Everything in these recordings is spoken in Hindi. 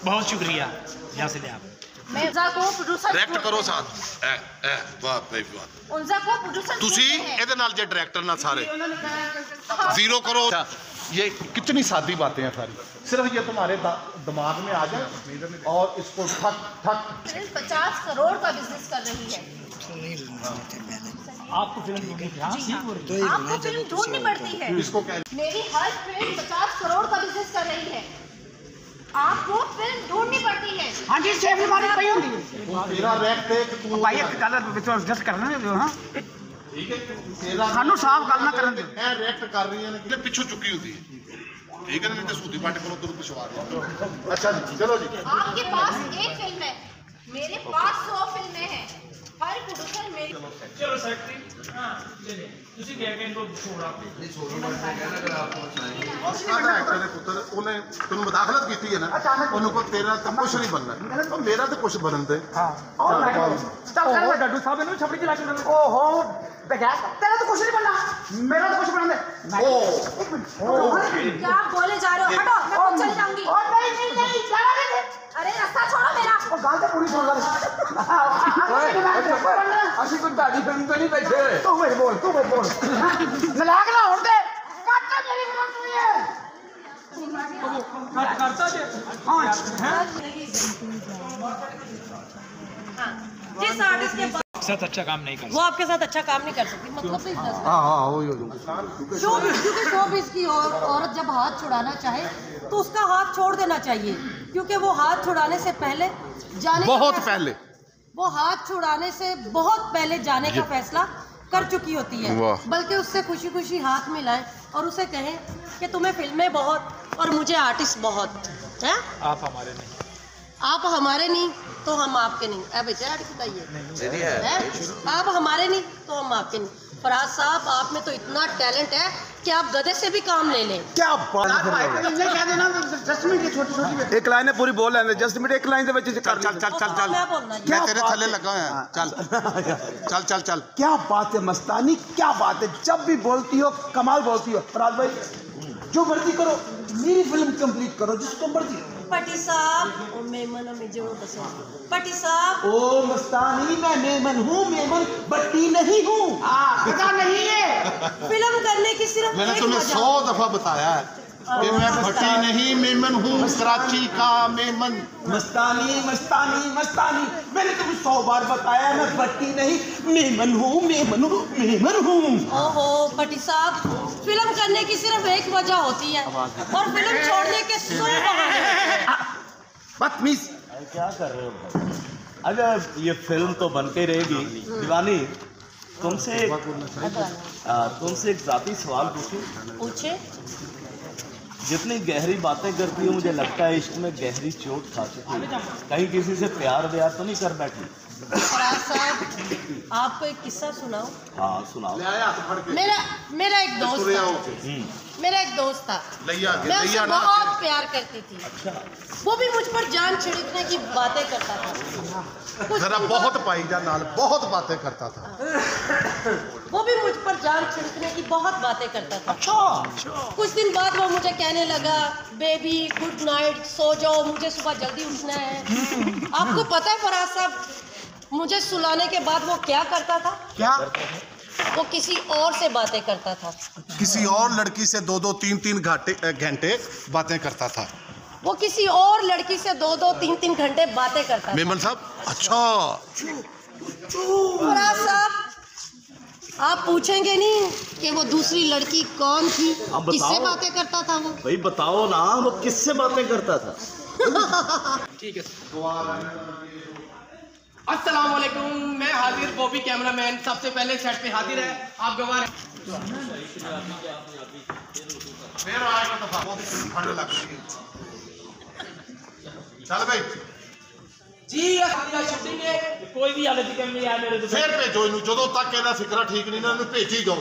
बहुत शुक्रिया। यहाँ से ले आप मैं को प्रोड्यूसर डायरेक्ट करो साथ वाह भाई वाह उनका को प्रोड्यूसर तुसी ਇਹਦੇ ਨਾਲ ਜੇ डायरेक्टर ना सारे जीरो करो। ये कितनी सादी बातें हैं सारी, सिर्फ ये तुम्हारे दिमाग में आ जाए और इसको ठक ठक। 50 करोड़ का बिजनेस कर रही है। आपको फिल्म आपको फिल्म ढूंढनी पड़ती है। इसको मेरी हर फिल्म 50 करोड़ का बिजनेस कर रही है। आपको फिल्म ढूंढनी पड़ती है। हाँ जी सेफ मारी पई होंदी तेरा रैक देख तू भाई एक गल विच एडजस्ट करना है हां ठीक है तेरा सानू साफ गल ना करन दे ए रिएक्ट कर रही है ना पिछू चुकी होती है ठीक है नहीं तो सूदी पाटे करो उधर पिछवा दो। अच्छा जी चलो जी। आपके पास एक फिल्म है, मेरे पास 100 फिल्में हैं। हर प्रोड्यूसर मेरी चलो सेक्रेटरी हां चलिए ਤੁਸੀਂ ਕਹਿ ਕੇ ਇनको छोड़ आप नहीं छोड़ो मैं कहना अगर आप सादा एक्टर ने पुत्र ਉਹਨੇ ਤੈਨੂੰ ਮੁਦਾਖਲਤ ਕੀਤੀ ਹੈ ਨਾ ਉਹਨੂੰ ਕੋ ਤੇਰਾ ਤਾਂ ਕੁਝ ਨਹੀਂ ਬਣਨਾ ਉਹ ਮੇਰਾ ਤਾਂ ਕੁਝ ਬਣਨ ਦੇ। हां और चल कर डड्डू साहब इन्हों छपड़ी चला के ओहो बेटा तेरा तो कुछ नहीं बनना मेरा तो कुछ बनना है। ओ एक मिनट क्या आप बोले जा रहे हो? हटो, मैं खुद चली जाऊंगी। ओ नहीं जाना नहीं। अरे रास्ता छोड़ो मेरा। ओ गाल तो पूरी छोड़ दे ਅਸੀਂ ਕੋਈ ਢਾਡੀ ਫਿਲਮ ਤੇ ਨਹੀਂ ਬੈਠੇ ਤੂੰ ਵੇ ਬੋਲ ਨਲਾਕ ਨਾ ਹੋਣ ਦੇ ਕੱਟ ਮੇਰੀ ਫਿਲਮ ਤੂੰ ਇਹ ਕੱਟ ਕਰਤਾ ਜੇ ਹਾਂ जिस आर्टिस्ट के साथ अच्छा काम नहीं कर वो आपके साथ अच्छा काम नहीं कर सकती, मतलब तो इतना हाँ हाँ वही हो क्योंकि शोबिज़ की औरत जब हाथ छुड़ाना चाहे तो उसका हाथ छोड़ देना चाहिए, क्योंकि वो हाथ छुड़ाने से पहले जाने बहुत पहले वो हाथ छुड़ाने से बहुत पहले जाने का फैसला कर चुकी होती है। बल्कि उससे खुशी खुशी हाथ मिलाएं और उसे कहें कि तुम्हें फिल्में बहुत और मुझे आर्टिस्ट बहुत है। आप हमारे नहीं, आप हमारे नहीं तो हम आपके नहीं। अब बताइए आप हमारे नहीं तो हम आपके नहीं। फराज साहब आप में तो इतना टैलेंट है कि आप गधे से भी काम ले लें। क्या बात एक लाइन है पूरी बोल लेने जस्ट मिनट एक लाइन से बच्चे चल चल चल चल चल मैं तेरे थल्ले लगा हुआ है चल चल चल चल। क्या बात है मस्तानी, क्या बात है, जब भी बोलती हो कमाल बोलती हो। फराज भाई जो मर्जी करो मेरी फिल्म कंप्लीट करो जिसको मर्जी। पटी साहब ओ मेमन मुझे वो बस पटी साहब ओ मस्तानी मैं मेमन हूँ, मेमन बट्टी नहीं हूँ। पता नहीं है फिल्म करने की सिर्फ मैंने तुम्हें 100 दफा बताया है कि मैं भट्टी नहीं मेमन हूँ, कराची का मेमन। मस्तानी मस्तानी मस्तानी मैंने तुम्हें 100 बार बताया मैं बट्टी नहीं मेमन हूँ, मेमन हूँ, मेमन हूँ। ओहो पटी साहब फिल्म करने की सिर्फ एक वजह होती है और फिल्म छोड़ने के 100 बहाने। बदतमीज क्या कर रहे हो? अगर ये फिल्म तो बनते रहेगी दीवानी, तुमसे एक जाती सवाल पूछे। जितनी गहरी बातें करती हो मुझे लगता है इश्क में गहरी चोट खा चुकी है, कहीं किसी से प्यार व्यार तो नहीं कर बैठी? फराज साहब आपको एक किस्सा सुनाऊं? हाँ सुनाओ। मेरा एक दोस्त था मैं उससे बहुत प्यार करती थी। अच्छा। वो भी मुझ पर जान छिड़कने की बातें करता था। जरा बहुत पाई जा नाल बहुत बातें करता था। वो भी मुझ पर जान छिड़कने की बहुत बातें करता था। कुछ दिन बाद वो मुझे कहने लगा बेबी गुड नाइट सो जाओ मुझे सुबह जल्दी उठना है। आपको पता है फराज साहब मुझे सुलाने के बाद वो क्या करता था? क्या? वो किसी और से बातें करता था। किसी और लड़की से 2-2 3-3 घंटे बातें करता था। वो किसी और लड़की से 2-2 3-3 घंटे बातें करता था। मेमन साहब अच्छा फराज साहब आप पूछेंगे नहीं कि वो दूसरी लड़की कौन थी, किससे बातें करता था वो? भाई बताओ ना वो किससे बातें करता था? ठीक है। अस्सलाम वालेकुम, मैं हाजिर बॉबी कैमरामैन सबसे पहले सेट पे हाजिर है। आप गवाह हैं। चल भाई जी शूटिंग है कोई भी हालत नहीं आया मेरे फिर भेजो इनू जो तक ਇਹਦਾ ਫਿਕਰਾ ਠੀਕ ਨਹੀਂ ਨਾ ਇਹਨੂੰ ਭੇਜੀ ਜਾਓ।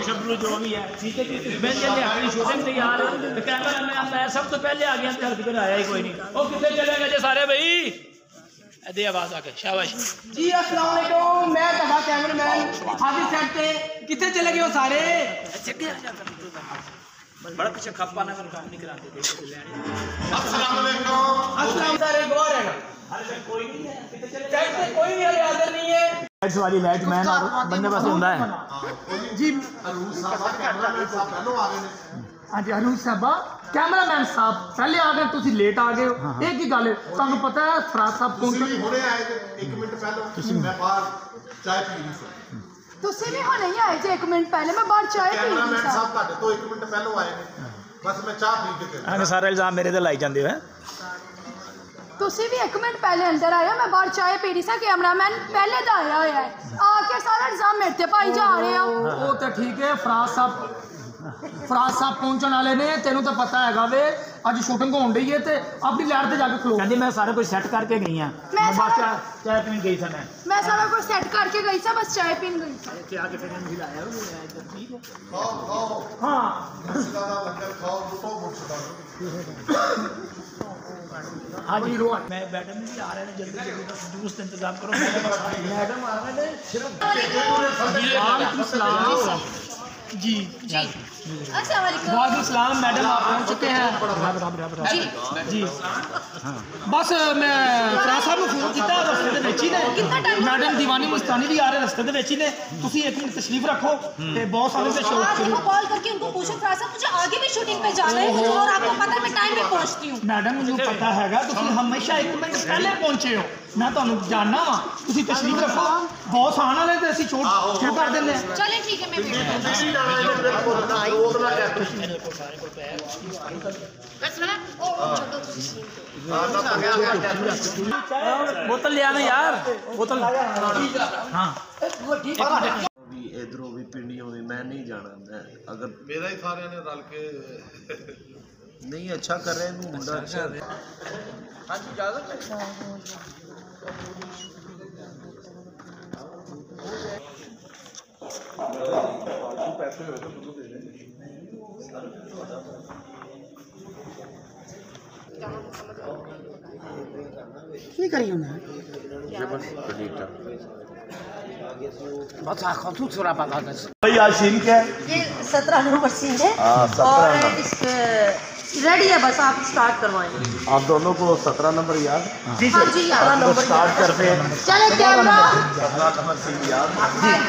शब्बू जो भी है ठीक है मैं चले हमारी शूटिंग तैयार है कैमरामैन मैं सब तो पहले आ गया हल्के फिर आया ही कोई नहीं। ओ कितने चले गए सारे भाई दे आवाज आके शाबाश जी। अस्सलाम वालेकुम मैं तबा कैमरामैन हाजिर सेट पे कितने चले गए हो सारे बड़ा पीछे खप्पा ना काम नहीं कराते थे। कोई नहीं है, कोई भी हाजिर नहीं है। लाइट्स वाली लाइट मैन बंदे पास होता है जी। हाँ जी अनूज साहबा कैमरामैन साहब पहले आ गए, तुम लेट आ गए हो। एक ही गल है, तुहानू पता है फराज साहब कौन हुणे आए थे 1 मिनट पहले, मैं बाहर चाय पी रही थी। ਤੁਸੀਂ ਵੀ ਹੁਣੇ ਹੀ ਆਏ ਜੇ 1 ਮਿੰਟ ਪਹਿਲੇ ਮੈਂ ਬਾਹਰ ਚਾਹ ਪੀ ਰਹੀ कैमरामैन ਸੀ साहब ਤੁਹਾਡੇ ਤੋਂ 1 ਮਿੰਟ ਪਹਿਲਾਂ ਆਏ ਨੇ, ਬਸ ਮੈਂ ਚਾਹ ਪੀ ਕੇ ਆਹ ਸਾਰਾ ਇਲਜ਼ਾਮ ਮੇਰੇ ਤੇ ਲਾਈ ਜਾਂਦੇ ਹੋ। ਤੁਸੀਂ ਵੀ 1 ਮਿੰਟ ਪਹਿਲੇ ਅੰਦਰ ਆਏ ਹੋ, ਮੈਂ ਬਾਹਰ ਚਾਹ ਪੀ ਰਹੀ ਸੀ, ਕੈਮਰਾਮੈਨ ਪਹਿਲੇ ਦਾ ਆਇਆ ਹੋਇਆ ਹੈ, ਆ ਕੇ ਸਾਰਾ ਇਲਜ਼ਾਮ ਮੇਰੇ ਤੇ ਪਾਈ ਜਾ ਰਹੇ ਹੋ। ਉਹ ਤਾਂ ਠੀਕ ਹੈ, ਫਰਾਜ਼ ਸਾਹਿਬ ਪਹੁੰਚਣ ਵਾਲੇ ਨੇ, ਤੈਨੂੰ ਤਾਂ ਪਤਾ ਹੈਗਾ ਵੇ ਅੱਜ ਸ਼ੂਟਿੰਗ ਹੋਣ ਡਈ ਹੈ ਤੇ ਆਪਣੀ ਲਾਈਟ ਤੇ ਜਾ ਕੇ ਖਲੋ। ਕਹਿੰਦੀ ਮੈਂ ਸਾਰਾ ਕੁਝ ਸੈੱਟ ਕਰਕੇ ਗਈ ਆ, ਮੈਂ ਬਾਅਦ ਸਾਰਾ- ਚਾਹ ਪੀਣ ਗਈ ਸੀ ਮੈਂ ਸਾਰਾ ਕੁਝ ਸੈੱਟ ਕਰਕੇ ਗਈ ਸੀ, ਬਸ ਚਾਹ ਪੀਣ ਗਈ ਸੀ। ਇੱਥੇ ਆ ਕੇ ਫਿਰ ਇਹਨੂੰ ਹਿਲਾਇਆ ਇੱਧਰ, ਠੀਕ ਹੈ। ਖਾਓ ਖਾਓ ਹਾਂ ਮਸਲਾ ਦਾ ਲੰਗਰ ਖਾਓ, ਲੁੱਟੋ ਮੁਰਸ਼ਦਾ। हाँ जी रोहन, मैं मैडम भी आ रहे हैं, जल्दी जल्दी बस जूस का इंतजाम करो। मैडम आ रहे हैं सिर्फ जी जी अस्सलाम वालेकुम। वालेकुम सलाम मैडम, आप पहुंच चुके हैं जी जी। बस मैं फराज साहब को फोन किया रस्ते दे विच ही ने, मैडम दीवानी मुस्तानी भी आ रहे रस्ते दे विच ही ने, तुसी एक मिनट तशरीफ रखो ते बहुत सारे से शो आप उनको कॉल करके उनको पूछो फराज साहब मुझे आगे भी शूटिंग पे जाना है मुझे, और आपको पता है मैं टाइम पे पहुंचती हूँ। मैडम मुझे पता हैगा तुसी हमेशा 1 मिनट पहले पहुंचे हो, मैं तुहानू जानना वा, तुसी तशरीफ रखो, बॉस आने वाले ते ਅਸੀਂ ਸ਼ੋਟ ਸ਼ੁਰੂ कर देंगे। चले ठीक है मैं वेट करती बोतल ले आना यार, बोतल हाँ इधरों भी पिंडियों भी मैं नहीं जाना, मैं अगर ਮੇਰਾ ਹੀ ਸਾਰਿਆਂ ਨੇ ਰਲ ਕੇ नहीं अच्छा कर रहे हैं मुंडा अच्छा ਕੀ ਕਰੀ ਹੁੰਦਾ बस आखो तू थोड़ा पता कर भाई आज सीन क्या है? ये 17 नंबर सीन है हाँ, 17 और नंबर। इस रेडी है, बस आप स्टार्ट करवाएं। आप दोनों को 17 नंबर याद? हाँ जी 11 नंबर स्टार्ट करते हैं। चले कैमरा 17 नंबर सीन याद?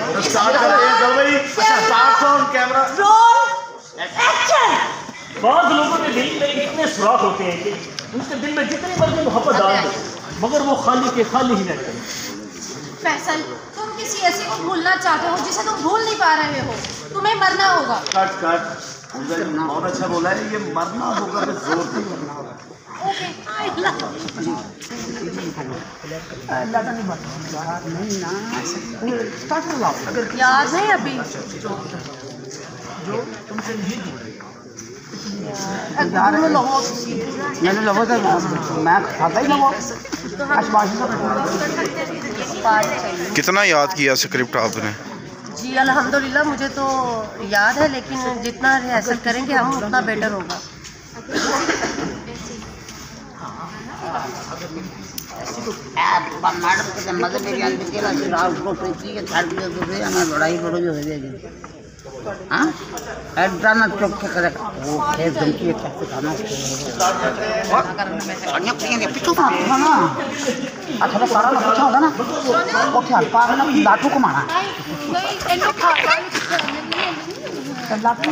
तो स्टार्ट करते हैं चल भाई। Start on camera. Roll action. बहुत लोगों के दिल में इतने सुराख होते हैं कि उनके दिल में जितनी मर्जी मोहब्बत डाल दो मगर वो खाली के खाली ही रहते हैं। फैसल तुम किसी ऐसे को भूलना चाहते हो जिसे तुम भूल नहीं पा रहे हो, तुम्हें मरना होगा। कट कट बहुत अच्छा बोला है, ये मरना होगा तो जोर से मरना होगा। ओके आई लव याद है अभी मैंने लगा था मैं खाता ही लगा कितना याद किया स्क्रिप्ट आपने? जी अल्हम्दुलिल्लाह मुझे तो याद है, लेकिन जितना रिहर्सल करेंगे हम उतना बेटर होगा। मैडम के मजे मेरी आदमी के लिए राव को प्रीति के छाड़ दिया तो रे हमें लड़ाई लड़ो जो हो जाएगी। हां एड्राना चुप के करे वो खेत धमकी कैसे खाना और अन्य प्रिय पिछो ना अच्छा तो सारा पीछा होगा ना वो क्या पार ना लाठों को मारा लाठों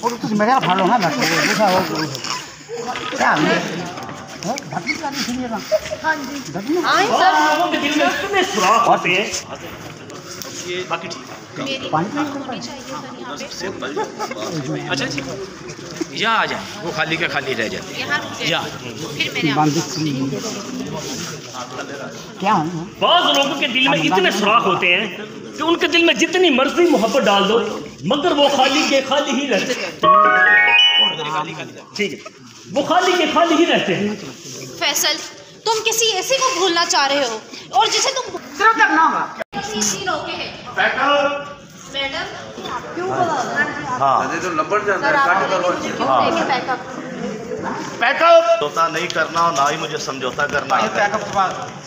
और तुम मेरे फाड़ लो ना लाठों दूसरा हो क्या भटकी का नहीं सुनिएगा। हाँ जी आई बहुत सर लोगों के दिल में इतने सुराख होते हैं बाकी ठीक है। अच्छा जी यहाँ आ जाए, वो खाली का खाली रह जाते हैं। यहाँ क्या हूँ बहुत लोगों के दिल में इतने सुराख होते हैं कि उनके दिल में जितनी मर्जी मोहब्बत डाल दो मगर वो खाली के खाली ही रहते हैं। ठीक है, वो खाली के खाली ही रहते हैं। फैसल तुम किसी ऐसे को भूलना चाह रहे हो और जिसे तुम सिर्फ करना होगा सीन ओके है मैडम क्यों बोला हाँ सर आप क्यों देंगे बैकअप पैकअप समझौता नहीं करना और ना ही मुझे समझौता करना है।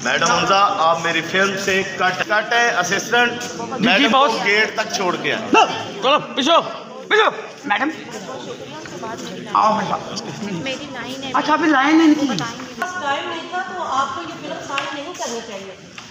मैडम हमजा आप मेरी फिल्म से कट है असिस्टेंट मैडम को गेट तक छोड़ के आए। चलो पिछो पिछो मैडम आओ मेरे साथ। मेरी लाइन है अच्छा अभी लाइन है इनकी बताएंगे टाइम नहीं था तो आपको ये फिल्म साइन नहीं करनी चाहिए थी।